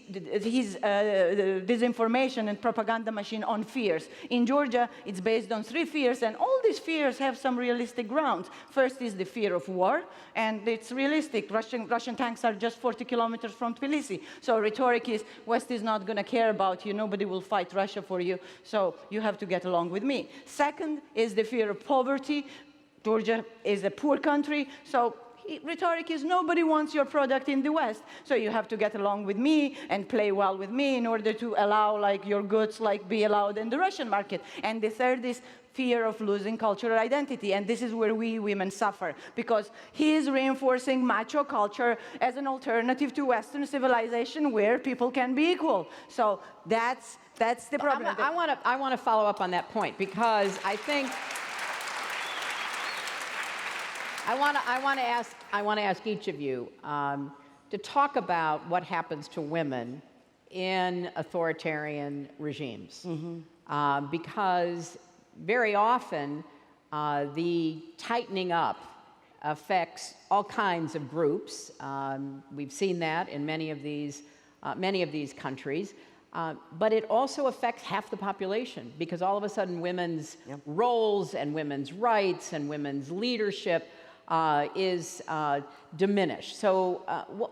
disinformation and propaganda machine on fears. In Georgia, it's based on 3 fears, and all these fears have some realistic grounds. First is the fear of war, and it's realistic. Russian tanks are just 40 kilometers from Tbilisi. So rhetoric is, West is not going to care about you, nobody will fight Russia for you, so you have to get along with me. Second is the fear of poverty. Georgia is a poor country, so rhetoric is nobody wants your product in the West, so you have to get along with me and play well with me in order to allow like your goods like be allowed in the Russian market. And the third is fear of losing cultural identity, and this is where we women suffer, because he is reinforcing macho culture as an alternative to Western civilization where people can be equal. So that's the problem. I want to follow up on that point, because I think I want to ask each of you to talk about what happens to women in authoritarian regimes, because very often the tightening up affects all kinds of groups. We've seen that in many of these countries. But it also affects half the population, because all of a sudden women's roles and women's rights and women's leadership is diminished. So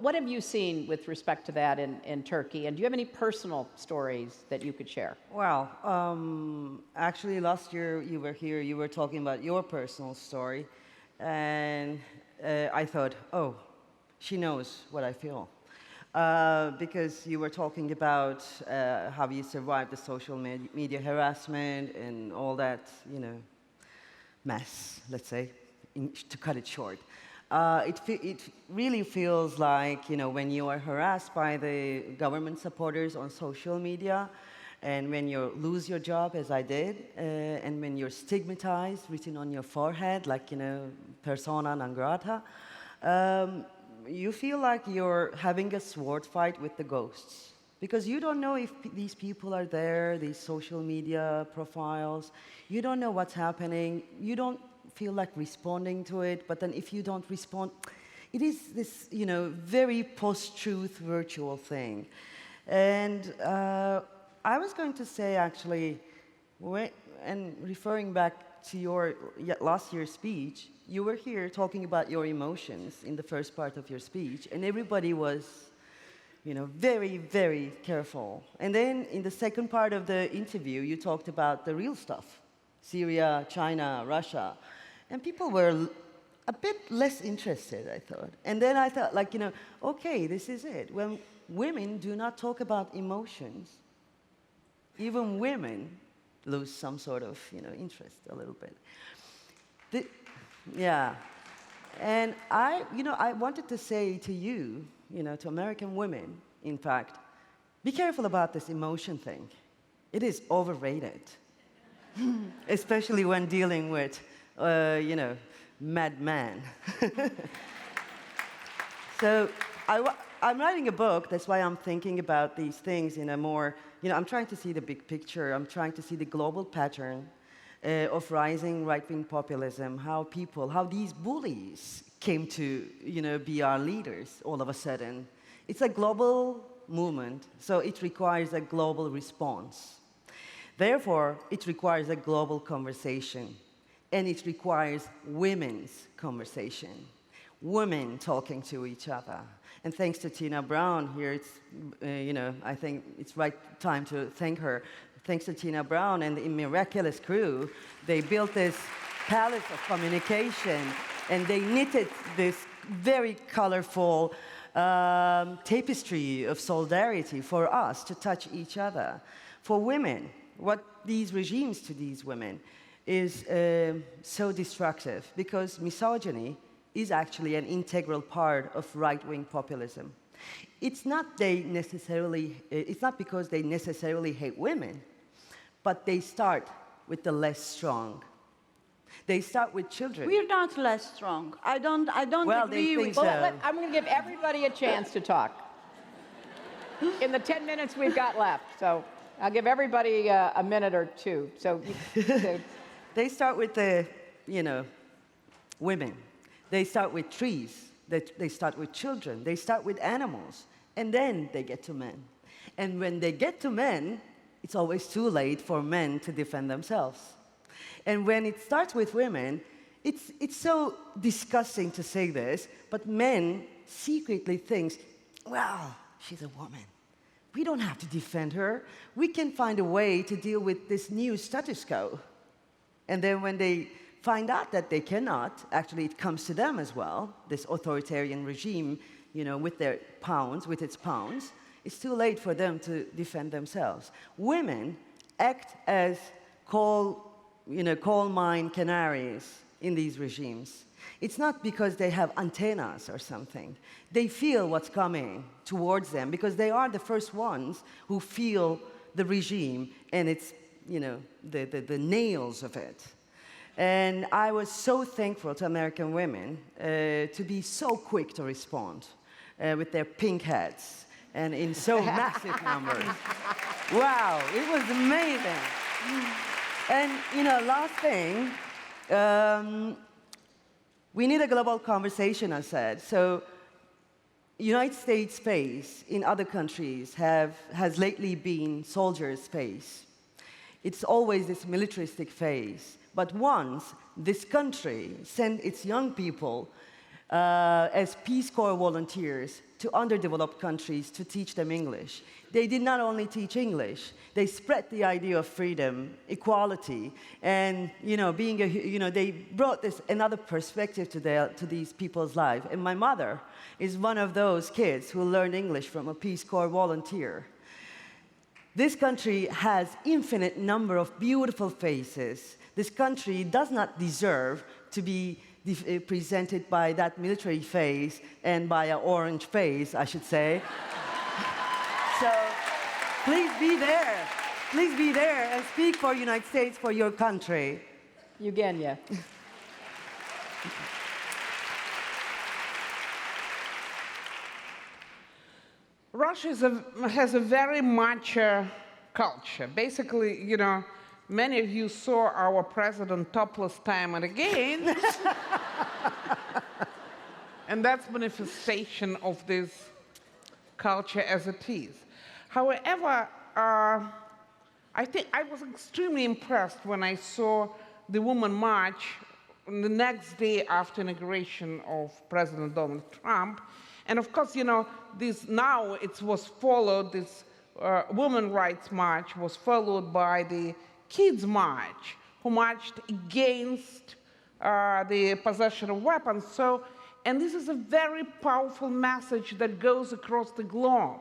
what have you seen with respect to that in Turkey? And do you have any personal stories that you could share? Well, actually last year you were here, you were talking about your personal story, and I thought, oh, she knows what I feel. because you were talking about how you survived the social media harassment and all that, mess, let's say, to cut it short. It really feels like, when you are harassed by the government supporters on social media, and when you lose your job, as I did, and when you're stigmatized, written on your forehead, like, persona non grata, you feel like you're having a sword fight with the ghosts. Because you don't know if these people are there, these social media profiles. You don't know what's happening. You don't feel like responding to it. But then if you don't respond, it is this, very post-truth virtual thing. And I was going to say, actually, and referring back to your last year's speech, you were here talking about your emotions in the first part of your speech, and everybody was, very, very careful. And then in the second part of the interview, you talked about the real stuff, Syria, China, Russia, and people were a bit less interested, I thought. And then I thought, okay, this is it. When women do not talk about emotions, even women lose some sort of, interest a little bit. Yeah. And I wanted to say to you, to American women, in fact, be careful about this emotion thing. It is overrated, especially when dealing with, madman. So I'm writing a book, that's why I'm thinking about these things in a more, I'm trying to see the big picture, I'm trying to see the global pattern of rising right-wing populism, how these bullies came to, be our leaders all of a sudden. It's a global movement, so it requires a global response. Therefore, it requires a global conversation, and it requires women's conversation, women talking to each other. And thanks to Tina Brown here, it's, I think it's right time to thank her. Thanks to Tina Brown and the miraculous crew, they built this palace of communication, and they knitted this very colorful tapestry of solidarity for us to touch each other. For women, what these regimes to these women is so destructive, because misogyny is actually an integral part of right-wing populism. It's not because they necessarily hate women, but they start with the less strong. They start with children. We're not less strong. I don't agree with that. I'm going to give everybody a chance to talk in the 10 minutes we've got left. So I'll give everybody a minute or two. So they start with the, women. They start with trees. They start with children. They start with animals. And then they get to men. And when they get to men, it's always too late for men to defend themselves. And when it starts with women, it's so disgusting to say this, but men secretly think, well, she's a woman. We don't have to defend her. We can find a way to deal with this new status quo. And then when they find out that they cannot, actually it comes to them as well, this authoritarian regime, with its pounds, it's too late for them to defend themselves. Women act as coal mine canaries in these regimes. It's not because they have antennas or something. They feel what's coming towards them because they are the first ones who feel the regime and its, the nails of it. And I was so thankful to American women to be so quick to respond with their pink hats and in so massive numbers. Wow, it was amazing. And, last thing, we need a global conversation, I said. So, United States space in other countries has lately been soldier space. It's always this militaristic phase. But once this country sent its young people as Peace Corps volunteers to underdeveloped countries to teach them English. They did not only teach English, they spread the idea of freedom, equality, and they brought this another perspective to these people's lives. And my mother is one of those kids who learned English from a Peace Corps volunteer. This country has infinite number of beautiful faces. This country does not deserve to be presented by that military face and by an orange face, I should say. So please be there. Please be there and speak for the United States, for your country. Yevgenia. Russia has a very macho culture. Basically, many of you saw our president topless time and again. And that's manifestation of this culture as it is. However, I think I was extremely impressed when I saw the Women March on the next day after inauguration of President Donald Trump. And of course, this Women's Rights March was followed by the Kids March, who marched against the possession of weapons. And this is a very powerful message that goes across the globe.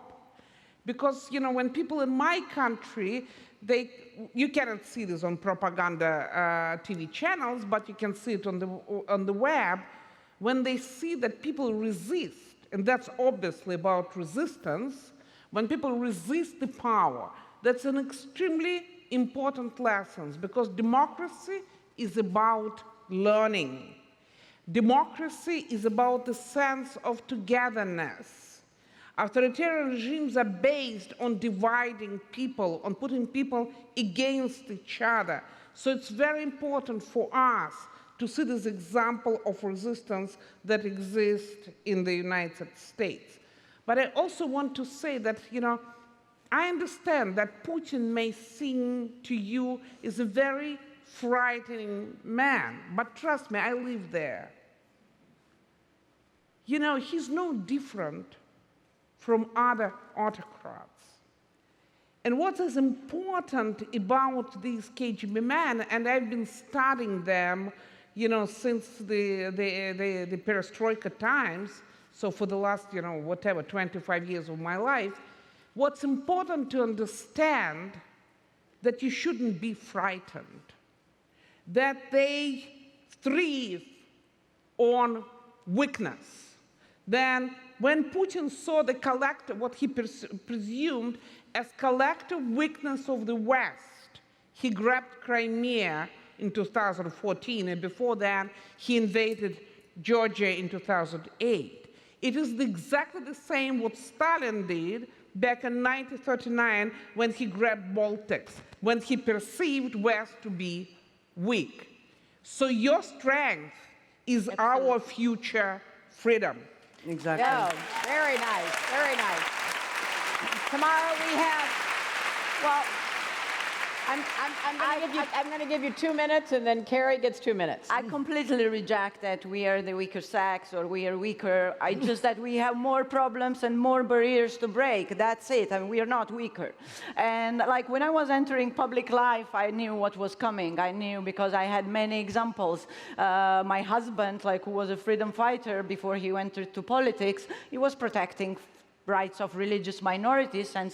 Because, when people in my country, you cannot see this on propaganda TV channels, but you can see it on the web, when they see that people resist, and that's obviously about resistance, when people resist the power, that's an extremely important lesson, because democracy is about learning. Democracy is about the sense of togetherness. Authoritarian regimes are based on dividing people, on putting people against each other. So it's very important for us to see this example of resistance that exists in the United States. But I also want to say that, I understand that Putin may seem to you as a very frightening man, but trust me, I live there. He's no different from other autocrats. And what is important about these KGB men, and I've been studying them, since the perestroika times, so for the last, 25 years of my life, what's important to understand that you shouldn't be frightened, that they thrive on weakness. Then when Putin saw the collective, what he presumed as collective weakness of the West, he grabbed Crimea in 2014, and before that, he invaded Georgia in 2008. It is exactly the same what Stalin did back in 1939 when he grabbed Baltics, when he perceived West to be weak. So your strength is our future freedom. Exactly. Yeah, very nice, very nice. Tamara, we have, well, I'm going to give you 2 minutes, and then Carrie gets 2 minutes. I completely reject that we are the weaker sex or we are weaker. Just that we have more problems and more barriers to break. That's it. We are not weaker. And when I was entering public life, I knew what was coming. I knew because I had many examples. My husband, who was a freedom fighter before he entered to politics, he was protecting rights of religious minorities, and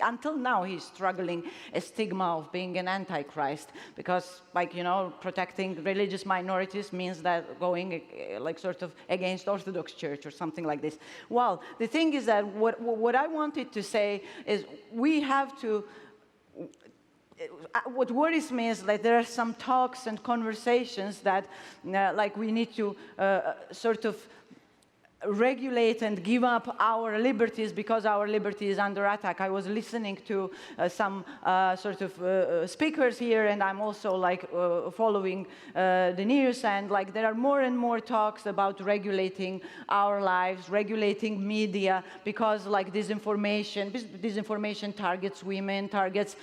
until now he's struggling a stigma of being an antichrist, because protecting religious minorities means that going sort of against Orthodox Church or something like this. Well, the thing is that what I wanted to say is we have to, what worries me is that there are some talks and conversations that we need to sort of regulate and give up our liberties because our liberty is under attack. I was listening to some sort of speakers here, and I'm also following the news, and there are more and more talks about regulating our lives, regulating media, because disinformation targets women, targets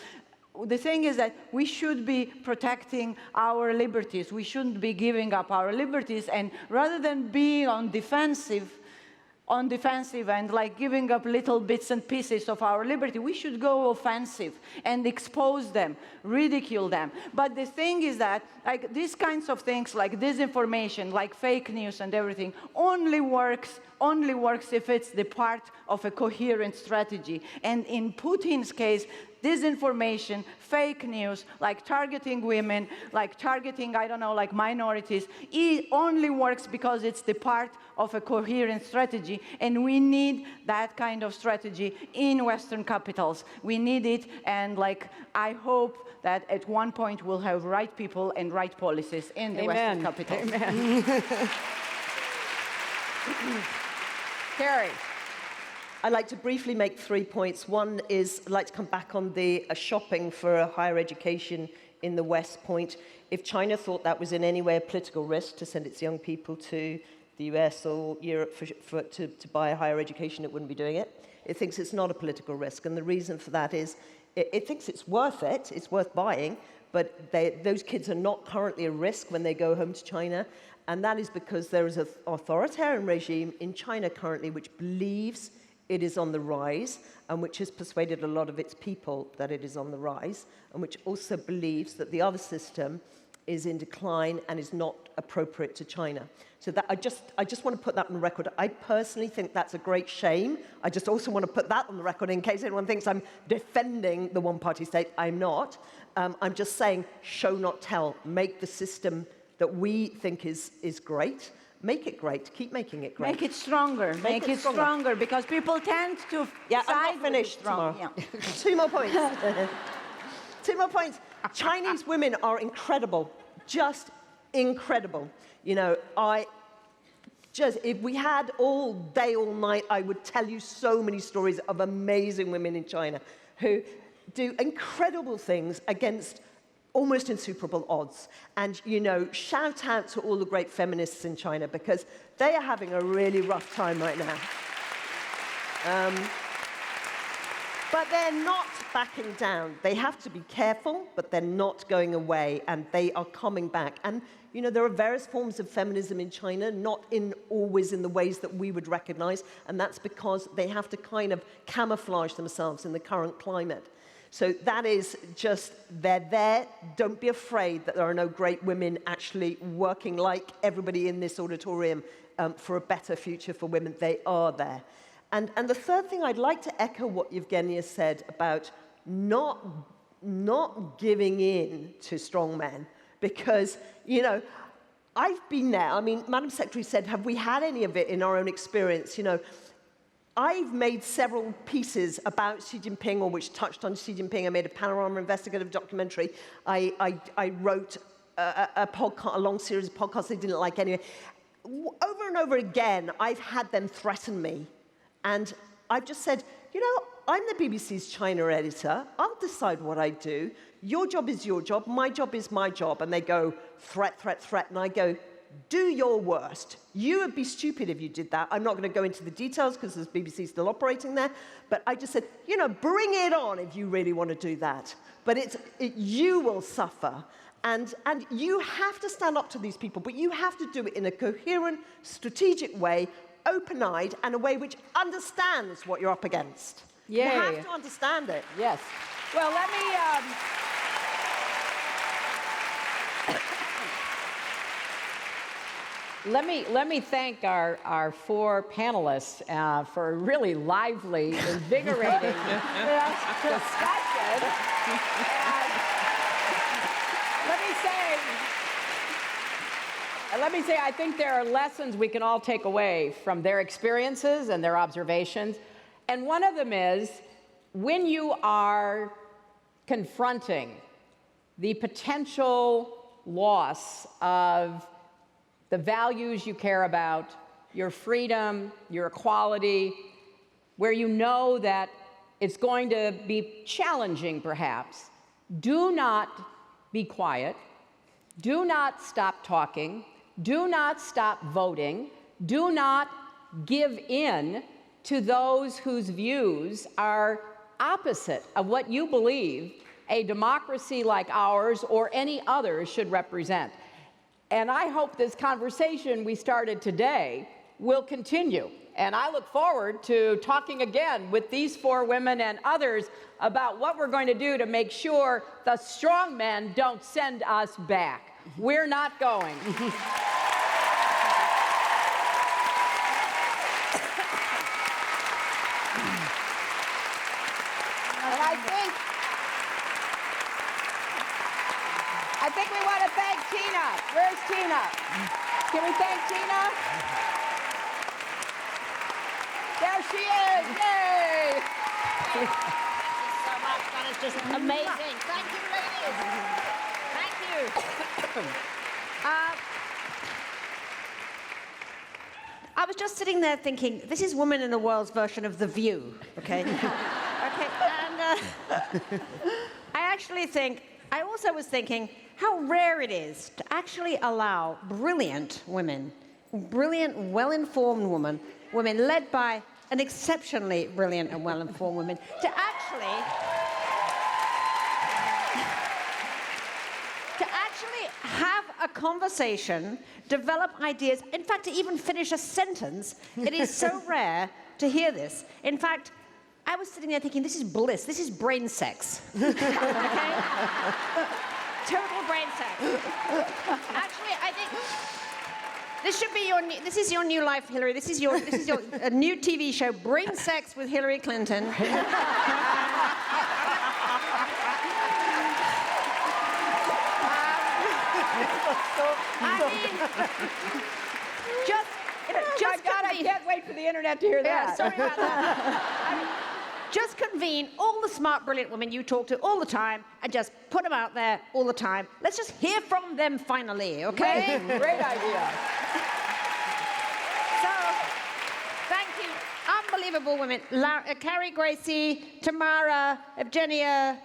the thing is that we should be protecting our liberties. We shouldn't be giving up our liberties, and rather than being on defensive and like giving up little bits and pieces of our liberty, we should go offensive and expose them, ridicule them. But the thing is that like these kinds of things like disinformation, like fake news and everything only works if it's the part of a coherent strategy. And in Putin's case, disinformation, fake news, like targeting women, like targeting, I don't know, like minorities, it only works because it's the part of a coherent strategy, and we need that kind of strategy in Western capitals. We need it, and like I hope that at one point we'll have right people and right policies in the Western capitals. Amen. Carrie. I'd like to briefly make 3 points. One is I'd like to come back on the shopping for higher education in the West point. If China thought that was in any way a political risk to send its young people to the US or Europe to buy a higher education, it wouldn't be doing it. It thinks it's not a political risk, and the reason for that is it thinks it's worth buying, but those kids are not currently a risk when they go home to China, and that is because there is an authoritarian regime in China currently which believes it is on the rise, and which has persuaded a lot of its people that it is on the rise, and which also believes that the other system is in decline and is not appropriate to China. So that I just want to put that on the record. I personally think that's a great shame. I just also want to put that on the record in case anyone thinks I'm defending the one-party state. I'm not. I'm just saying, show not tell. Make the system that we think is great. Make it great. Keep making it great. Make it stronger. Make it stronger, because people tend to I'm not finished tomorrow. Yeah. 2 more points. 2 more points. Chinese women are incredible. Just incredible. You know, if we had all day, all night, I would tell you so many stories of amazing women in China who do incredible things against almost insuperable odds. And, you know, shout out to all the great feminists in China, because they are having a really rough time right now. But they're not backing down. They have to be careful, but they're not going away, and they are coming back. And, you know, there are various forms of feminism in China, not always in the ways that we would recognize, and that's because they have to kind of camouflage themselves in the current climate. So that is just, they're there. Don't be afraid that there are no great women actually working like everybody in this auditorium for a better future for women. They are there. And the third thing, I'd like to echo what Yevgenia said about not giving in to strongmen, because, you know, I've been there. I mean, Madam Secretary said, have we had any of it in our own experience? You know, I've made several pieces about Xi Jinping, or which touched on Xi Jinping. I made a panorama investigative documentary. I wrote a long series of podcasts they didn't like anyway. Over and over again, I've had them threaten me. And I've just said, you know, I'm the BBC's China editor. I'll decide what I do. Your job is your job. My job is my job. And they go, threat, threat, threat. And I go, do your worst. You would be stupid if you did that. I'm not going to go into the details because the BBC is still operating there. But I just said, you know, bring it on if you really want to do that. But you will suffer. And you have to stand up to these people. But you have to do it in a coherent, strategic way, open-eyed, and a way which understands what you're up against. Yay. You have to understand it. Yes. Well, let me thank our 4 panelists for a really lively, invigorating discussion. Let me say, I think there are lessons we can all take away from their experiences and their observations. And one of them is, when you are confronting the potential loss of the values you care about, your freedom, your equality, where you know that it's going to be challenging perhaps, do not be quiet, do not stop talking, do not stop voting, do not give in to those whose views are opposite of what you believe, a democracy like ours or any other should represent. And I hope this conversation we started today will continue. And I look forward to talking again with these 4 women and others about what we're going to do to make sure the strong men don't send us back. We're not going. And I think we want to thank Tina. Where's Tina? Can we thank Tina? There she is! Yay! Thank you so much. That is just amazing. Thank you, ladies. Thank you. I was just sitting there thinking, this is Woman in the World's version of The View, okay? Okay, and I also was thinking how rare it is to actually allow brilliant women, brilliant, well-informed women led by an exceptionally brilliant and well-informed woman, to actually have a conversation, develop ideas, in fact, to even finish a sentence. It is so rare to hear this. In fact, I was sitting there thinking, this is bliss, this is brain sex. Okay? Total brain sex. Actually, I think this should be this is your new life, Hillary. This is your a new TV show, Brain Sex with Hillary Clinton. I can't wait for the internet to hear that. Yeah, sorry about that. Just convene all the smart, brilliant women you talk to all the time and just put them out there all the time. Let's just hear from them finally, okay? Great idea. So, thank you. Unbelievable women. Carrie Gracie, Tamara, Yevgenia.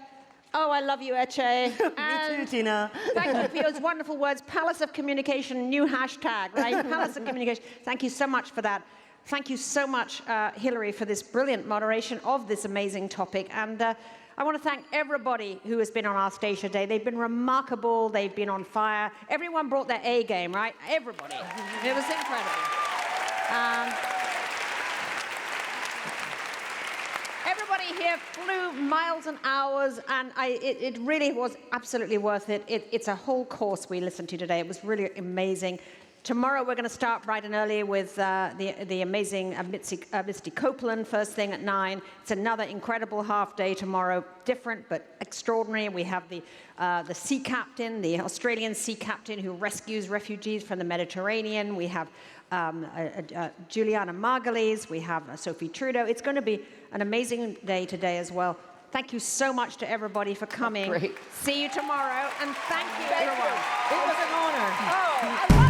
Oh, I love you, Ece. Me too, Tina. Thank you for those wonderful words. Palace of Communication, new hashtag, right? Palace of Communication. Thank you so much for that. Thank you so much, Hillary, for this brilliant moderation of this amazing topic. And I want to thank everybody who has been on our stage today. They've been remarkable. They've been on fire. Everyone brought their A game, right? Everybody. It was incredible. Everybody here flew miles and hours, and it really was absolutely worth it. It's a whole course we listened to today. It was really amazing. Tomorrow we're going to start bright and early with the amazing Misty Copeland, first thing at 9. It's another incredible half day tomorrow, different but extraordinary. We have the sea captain, the Australian sea captain who rescues refugees from the Mediterranean. We have Juliana Margulies. We have Sophie Trudeau. It's going to be an amazing day today as well. Thank you so much to everybody for coming. Great. See you tomorrow, and thank you, everyone. It was an honor. Oh, I love